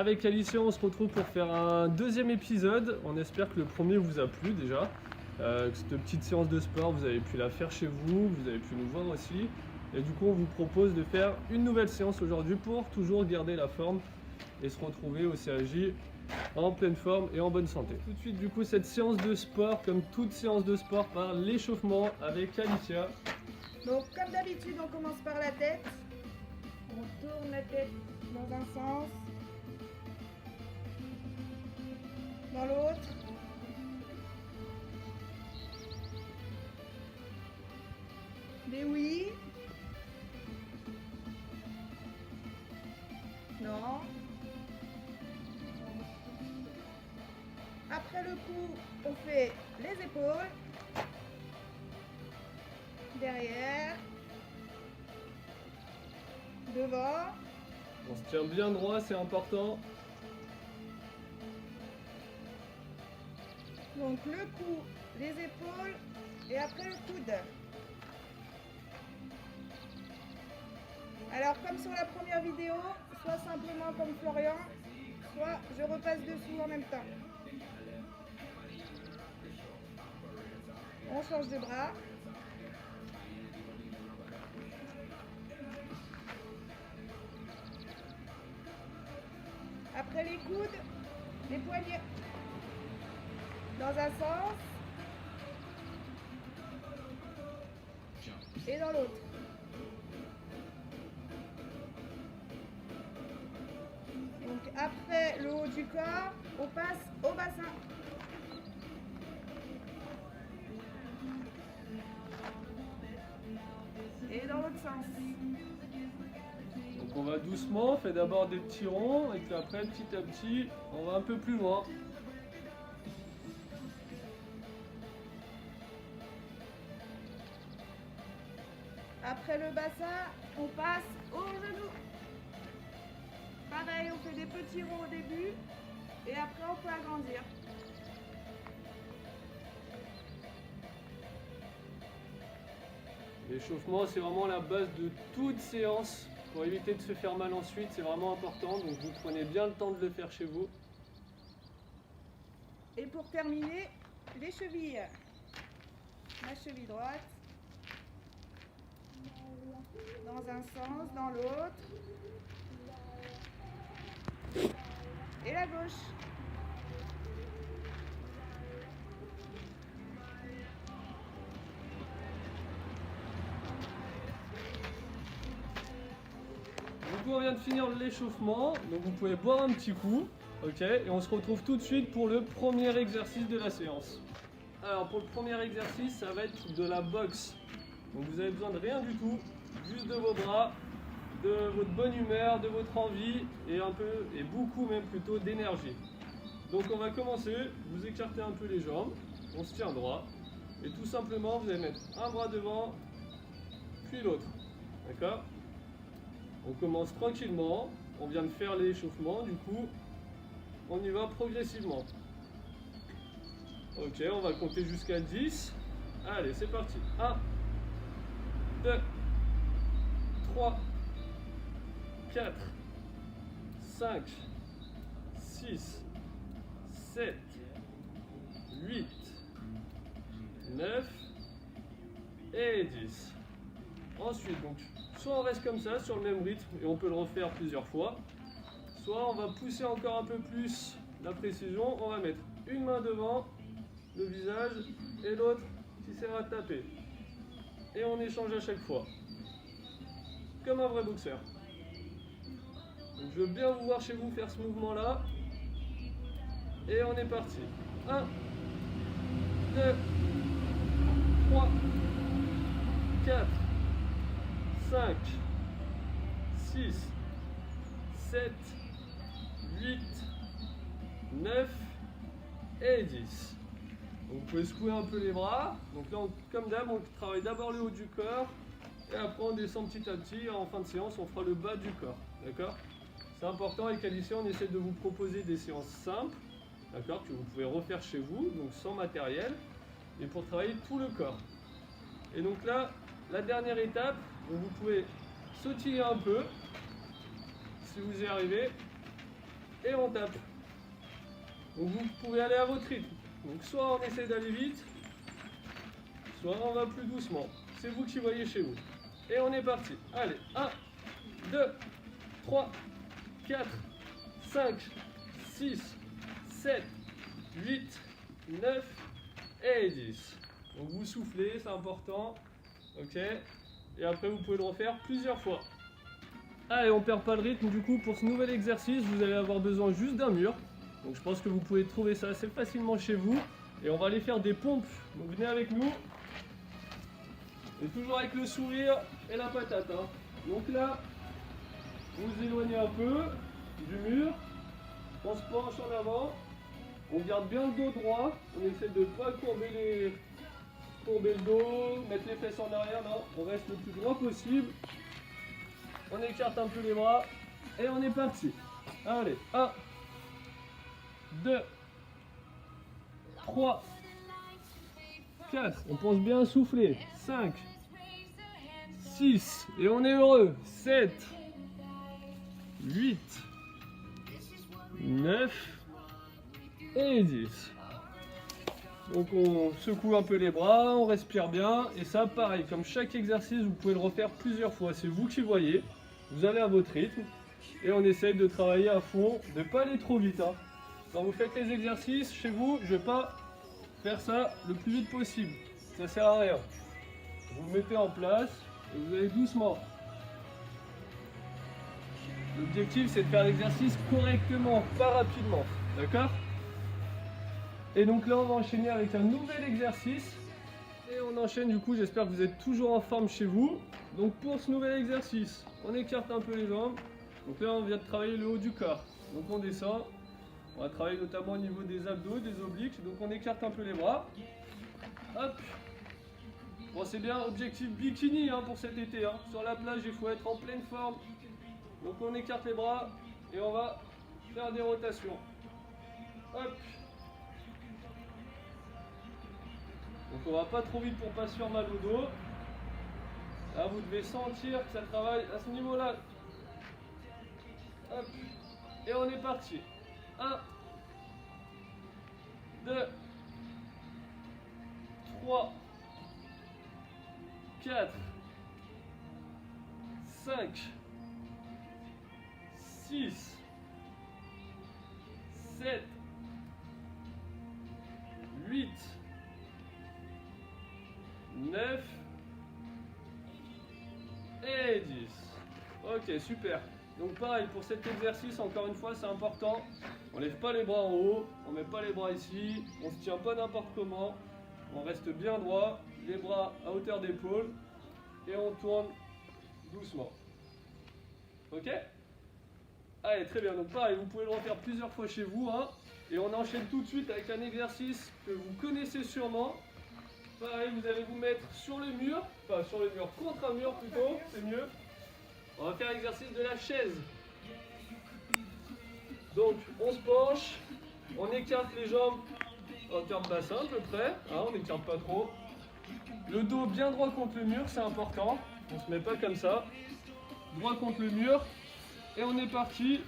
Avec Alicia, on se retrouve pour faire un deuxième épisode. On espère que le premier vous a plu déjà. Que cette petite séance de sport, vous avez pu la faire chez vous, vous avez pu nous voir aussi. Et du coup, on vous propose de faire une nouvelle séance aujourd'hui pour toujours garder la forme et se retrouver au CAJ en pleine forme et en bonne santé. Tout de suite, du coup, cette séance de sport, comme toute séance de sport, par l'échauffement avec Alicia. Donc, comme d'habitude, on commence par la tête. On tourne la tête dans un sens, dans l'autre. Des oui. Non. Après le coup, on fait les épaules. Derrière. Devant. On se tient bien droit, c'est important. Donc le cou, les épaules et après le coude. Alors comme sur la première vidéo, soit simplement comme Florian, soit je repasse dessous en même temps. On change de bras. Après les coudes, les poignets. Dans un sens et dans l'autre. Donc après le haut du corps, on passe au bassin. Et dans l'autre sens. Donc on va doucement, on fait d'abord des petits ronds et puis après petit à petit on va un peu plus loin. Après le bassin, on passe aux genoux. Pareil, on fait des petits ronds au début et après on peut agrandir. L'échauffement, c'est vraiment la base de toute séance pour éviter de se faire mal ensuite, c'est vraiment important, donc vous prenez bien le temps de le faire chez vous. Et pour terminer, les chevilles. La cheville droite. Dans un sens, dans l'autre. Et la gauche. Du coup, on vient de finir l'échauffement, donc vous pouvez boire un petit coup, ok, et on se retrouve tout de suite pour le premier exercice de la séance. Alors pour le premier exercice, ça va être de la boxe. Donc vous avez besoin de rien du tout, juste de vos bras, de votre bonne humeur, de votre envie et un peu, et beaucoup même plutôt d'énergie. Donc on va commencer, vous écartez un peu les jambes, on se tient droit, et tout simplement vous allez mettre un bras devant, puis l'autre, d'accord? On commence tranquillement, on vient de faire l'échauffement, du coup on y va progressivement. Ok, on va compter jusqu'à 10. Allez, c'est parti. 1, 2, 3, 4, 5, 6, 7, 8, 9 et 10. Ensuite, donc, soit on reste comme ça, sur le même rythme, et on peut le refaire plusieurs fois, soit on va pousser encore un peu plus la précision, on va mettre une main devant le visage et l'autre qui sert à taper. Et on échange à chaque fois, comme un vrai boxeur. Donc, je veux bien vous voir chez vous faire ce mouvement-là. Et on est parti. 1, 2, 3, 4, 5, 6, 7, 8, 9 et 10. Donc vous pouvez secouer un peu les bras. Donc là, comme d'hab, on travaille d'abord le haut du corps et après on descend petit à petit. En fin de séance, on fera le bas du corps. D'accord? C'est important. Avec Alicia, on essaie de vous proposer des séances simples, d'accord, que vous pouvez refaire chez vous, donc sans matériel, et pour travailler tout le corps. Et donc là, la dernière étape, donc vous pouvez sautiller un peu, si vous y arrivez, et on tape. Donc vous pouvez aller à votre rythme. Donc soit on essaie d'aller vite, soit on va plus doucement. C'est vous qui voyez chez vous. Et on est parti. Allez, 1, 2, 3, 4, 5, 6, 7, 8, 9 et 10. Donc vous soufflez, c'est important. Ok. Et après vous pouvez le refaire plusieurs fois. Allez, on perd pas le rythme. Du coup, pour ce nouvel exercice, vous allez avoir besoin juste d'un mur. Donc je pense que vous pouvez trouver ça assez facilement chez vous. Et on va aller faire des pompes. Donc venez avec nous. Et toujours avec le sourire et la patate. Hein. Donc là, vous vous éloignez un peu du mur. On se penche en avant. On garde bien le dos droit. On essaie de ne pas courber le dos, mettre les fesses en arrière. Non, on reste le plus droit possible. On écarte un peu les bras. Et on est parti. Allez, 1, 2, 3, 4. On pense bien souffler. 5, 6. Et on est heureux. 7, 8, 9 et 10. Donc on secoue un peu les bras, on respire bien. Et ça, pareil, comme chaque exercice, vous pouvez le refaire plusieurs fois. C'est vous qui voyez. Vous allez à votre rythme. Et on essaye de travailler à fond, de ne pas aller trop vite. Hein. Quand vous faites les exercices chez vous, je ne vais pas faire ça le plus vite possible. Ça ne sert à rien. Vous le mettez en place et vous allez doucement. L'objectif, c'est de faire l'exercice correctement, pas rapidement. D'accord ? Et donc là, on va enchaîner avec un nouvel exercice. Et on enchaîne du coup, j'espère que vous êtes toujours en forme chez vous. Donc pour ce nouvel exercice, on écarte un peu les jambes. Donc là, on vient de travailler le haut du corps. Donc on descend. On va travailler notamment au niveau des abdos, des obliques. Donc on écarte un peu les bras. Hop. Bon, c'est bien, objectif bikini hein, pour cet été. Hein. Sur la plage, il faut être en pleine forme. Donc on écarte les bras et on va faire des rotations. Hop. Donc on va pas trop vite pour pas se faire mal au dos. Là vous devez sentir que ça travaille à ce niveau-là. Hop. Et on est parti. 1, 2, 3, 4, 5, 6, 7, 8, 9 et 10. Ok, super. Donc pareil, pour cet exercice, encore une fois, c'est important. On lève pas les bras en haut, on met pas les bras ici, on se tient pas n'importe comment. On reste bien droit, les bras à hauteur d'épaule et on tourne doucement. Ok ? Allez, très bien. Donc pareil, vous pouvez le refaire plusieurs fois chez vous. Hein, et on enchaîne tout de suite avec un exercice que vous connaissez sûrement. Pareil, vous allez vous mettre sur le mur, enfin sur le mur, contre un mur plutôt, c'est mieux. On va faire l'exercice de la chaise. Donc, on se penche, on écarte les jambes en termes bassin à peu près, hein, on n'écarte pas trop. Le dos bien droit contre le mur, c'est important. On se met pas comme ça. Droit contre le mur. Et on est parti.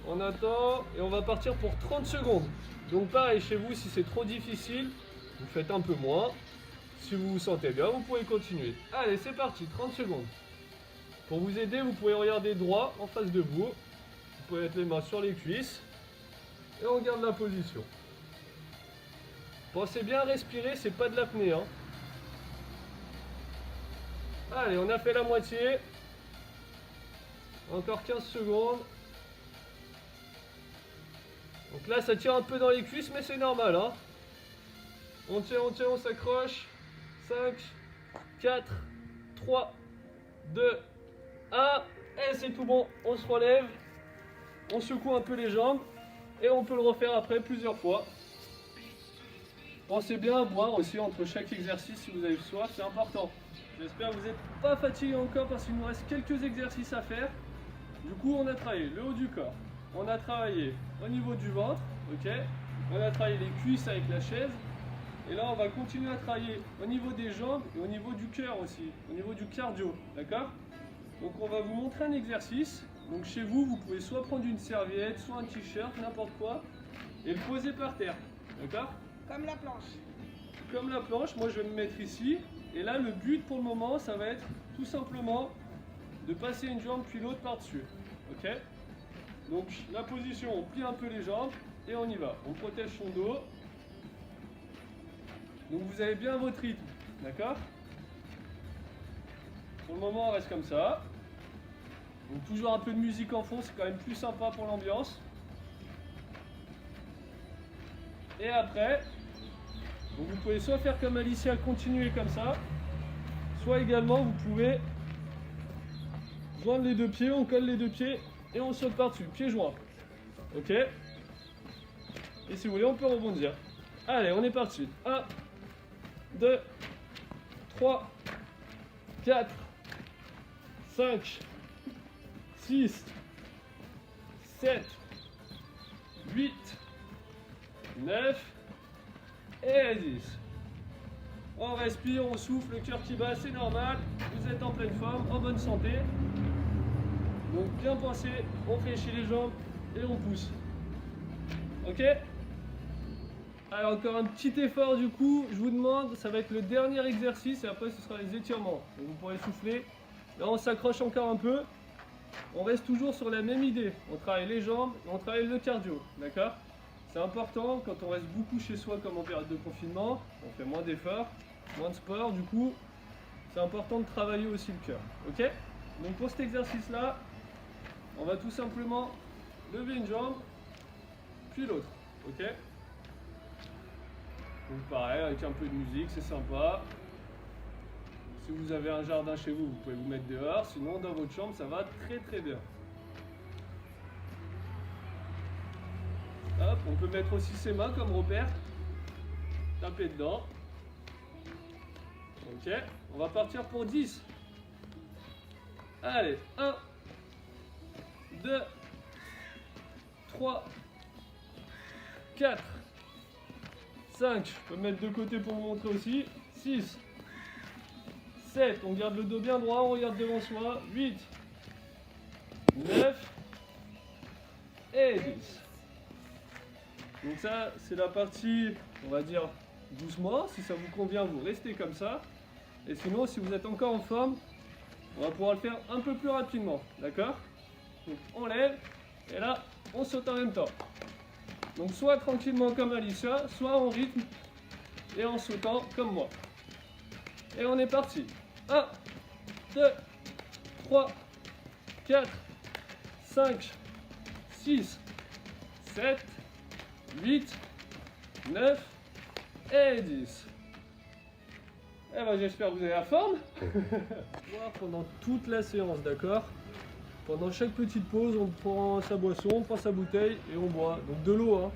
On attend et on va partir pour 30 secondes. Donc pareil, chez vous, si c'est trop difficile, vous faites un peu moins. Si vous vous sentez bien, vous pouvez continuer. Allez, c'est parti, 30 secondes. Pour vous aider, vous pouvez regarder droit en face de vous. Vous pouvez mettre les mains sur les cuisses. Et on garde la position. Pensez bien à respirer, c'est pas de l'apnée. Hein. Allez, on a fait la moitié. Encore 15 secondes. Donc là, ça tire un peu dans les cuisses, mais c'est normal. Hein. On tient, on s'accroche. 5, 4, 3, 2, 1. Et c'est tout bon. On se relève. On secoue un peu les jambes. Et on peut le refaire après plusieurs fois. Pensez bien à boire aussi entre chaque exercice si vous avez soif, c'est important. J'espère que vous n'êtes pas fatigué encore parce qu'il nous reste quelques exercices à faire. Du coup, on a travaillé le haut du corps. On a travaillé au niveau du ventre, ok. On a travaillé les cuisses avec la chaise. Et là, on va continuer à travailler au niveau des jambes et au niveau du cœur aussi, au niveau du cardio, d'accord. Donc on va vous montrer un exercice Donc chez vous, vous pouvez soit prendre une serviette, soit un t-shirt, n'importe quoi, et le poser par terre. D'accord? Comme la planche. Comme la planche, moi je vais me mettre ici. Et là, le but pour le moment, ça va être tout simplement de passer une jambe puis l'autre par-dessus. Ok? Donc la position, on plie un peu les jambes et on y va. On protège son dos. Donc vous avez bien votre rythme. D'accord? Pour le moment, on reste comme ça. Donc toujours un peu de musique en fond, c'est quand même plus sympa pour l'ambiance. Et après, donc vous pouvez soit faire comme Alicia, continuer comme ça, soit également vous pouvez joindre les deux pieds, on colle les deux pieds et on saute par-dessus, pieds joints. Ok? Et si vous voulez, on peut rebondir. Allez, on est parti. 1, 2, 3, 4, 5, 6, 7, 8, 9 et 10. On respire, on souffle, le cœur qui bat, c'est normal. Vous êtes en pleine forme, en bonne santé. Donc bien pensé, on fléchit les jambes et on pousse. Ok? Alors encore un petit effort du coup, je vous demande, ça va être le dernier exercice et après ce sera les étirements. Donc vous pourrez souffler. Là on s'accroche encore un peu. On reste toujours sur la même idée. On travaille les jambes et on travaille le cardio. D'accord? C'est important quand on reste beaucoup chez soi comme en période de confinement. On fait moins d'efforts, moins de sport. Du coup, c'est important de travailler aussi le cœur. Ok? Donc pour cet exercice-là, on va tout simplement lever une jambe, puis l'autre. Ok? Donc pareil, avec un peu de musique, c'est sympa. Si vous avez un jardin chez vous, vous pouvez vous mettre dehors. Sinon, dans votre chambre, ça va très très bien. Hop, on peut mettre aussi ses mains comme repère. Taper dedans. Ok, on va partir pour 10. Allez, 1, 2, 3, 4, 5. Je peux mettre de côté pour vous montrer aussi. 6, 7. On garde le dos bien droit, on regarde devant soi. 8, 9 et 10. Donc ça, c'est la partie, on va dire, doucement. Si ça vous convient, vous restez comme ça. Et sinon, si vous êtes encore en forme, on va pouvoir le faire un peu plus rapidement. D'accord? Donc on lève, et là, on saute en même temps. Donc soit tranquillement comme Alicia, soit en rythme, et en sautant comme moi. Et on est parti. 1, 2, 3, 4, 5, 6, 7, 8, 9 et 10. Eh ben, j'espère que vous avez la forme. Voir pendant toute la séance, d'accord? Pendant chaque petite pause, on prend sa boisson, on prend sa bouteille et on boit. Donc de l'eau, hein.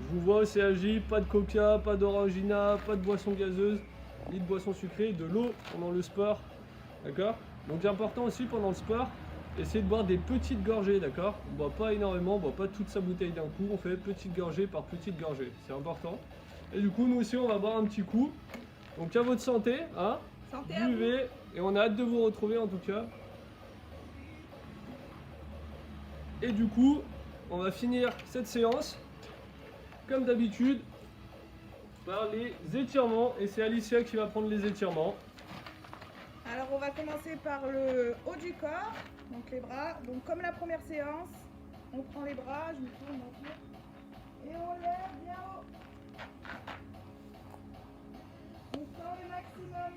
Je vous vois au CAJ, pas de coca, pas d'orangina, pas de boisson gazeuse, ni de boisson sucrée, de l'eau pendant le sport, d'accord? Donc important aussi pendant le sport, essayez de boire des petites gorgées, d'accord? On ne boit pas énormément, on ne boit pas toute sa bouteille d'un coup, on fait petite gorgée par petite gorgée, c'est important. Et du coup, nous aussi, on va boire un petit coup. Donc à votre santé, hein? Santé à vous. Buvez, et on a hâte de vous retrouver en tout cas. Et du coup, on va finir cette séance, comme d'habitude, par les étirements. Et c'est Alicia qui va prendre les étirements. Alors on va commencer par le haut du corps, donc les bras. Donc comme la première séance, on prend les bras, je me tourne et on lève bien haut. On sent le maximum.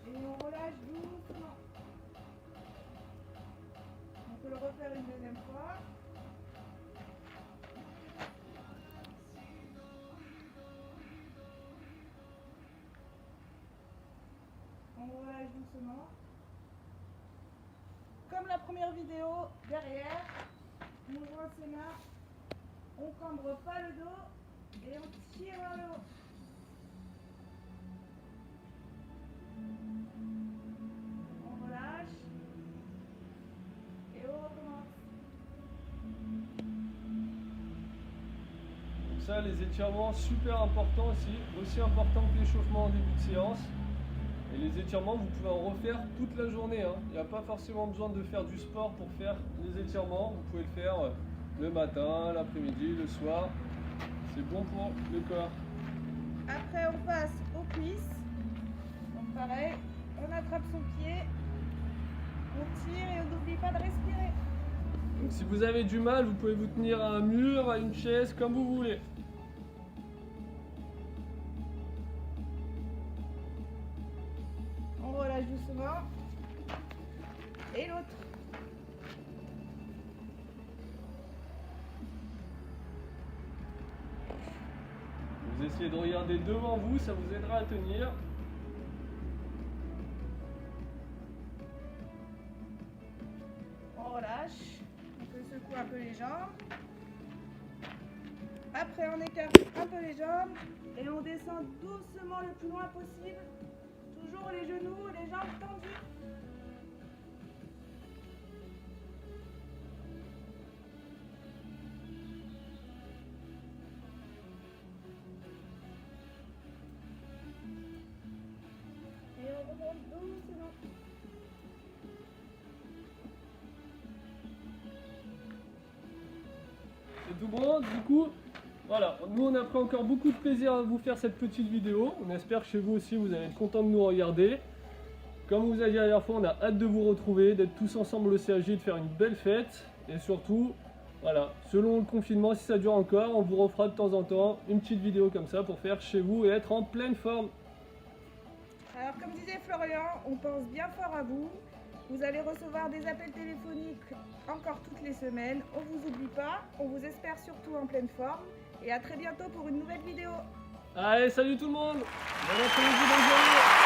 Et on relâche doucement. On peut le refaire une deuxième fois. On relâche doucement. Comme la première vidéo, derrière, on joint ses mains, on cambre pas le dos et on tire vers le haut. On relâche et on recommence. Donc ça, les étirements, super important aussi important que l'échauffement en début de séance. Et les étirements, vous pouvez en refaire toute la journée. Hein. Il n'y a pas forcément besoin de faire du sport pour faire les étirements. Vous pouvez le faire le matin, l'après-midi, le soir. C'est bon pour le corps. Après, on passe aux cuisses. Donc pareil, on attrape son pied, on tire et on n'oublie pas de respirer. Donc si vous avez du mal, vous pouvez vous tenir à un mur, à une chaise, comme vous voulez. On relâche doucement. Et l'autre. Vous essayez de regarder devant vous, ça vous aidera à tenir. On relâche. On peut secouer un peu les jambes. Après, on écarte un peu les jambes et on descend doucement le plus loin possible. Toujours les genoux et les jambes tendues. Et on remonte doucement. C'est tout bon, du coup, voilà, nous on a pris encore beaucoup de plaisir à vous faire cette petite vidéo. On espère que chez vous aussi vous allez être content de nous regarder. Comme vous avez dit la dernière fois, on a hâte de vous retrouver, d'être tous ensemble au CAJ, de faire une belle fête. Et surtout, voilà, selon le confinement, si ça dure encore, on vous refera de temps en temps une petite vidéo comme ça pour faire chez vous et être en pleine forme. Alors, comme disait Florian, on pense bien fort à vous. Vous allez recevoir des appels téléphoniques encore toutes les semaines. On vous oublie pas. On vous espère surtout en pleine forme. Et à très bientôt pour une nouvelle vidéo. Allez, salut tout le monde! Bon après-midi, bonne journée!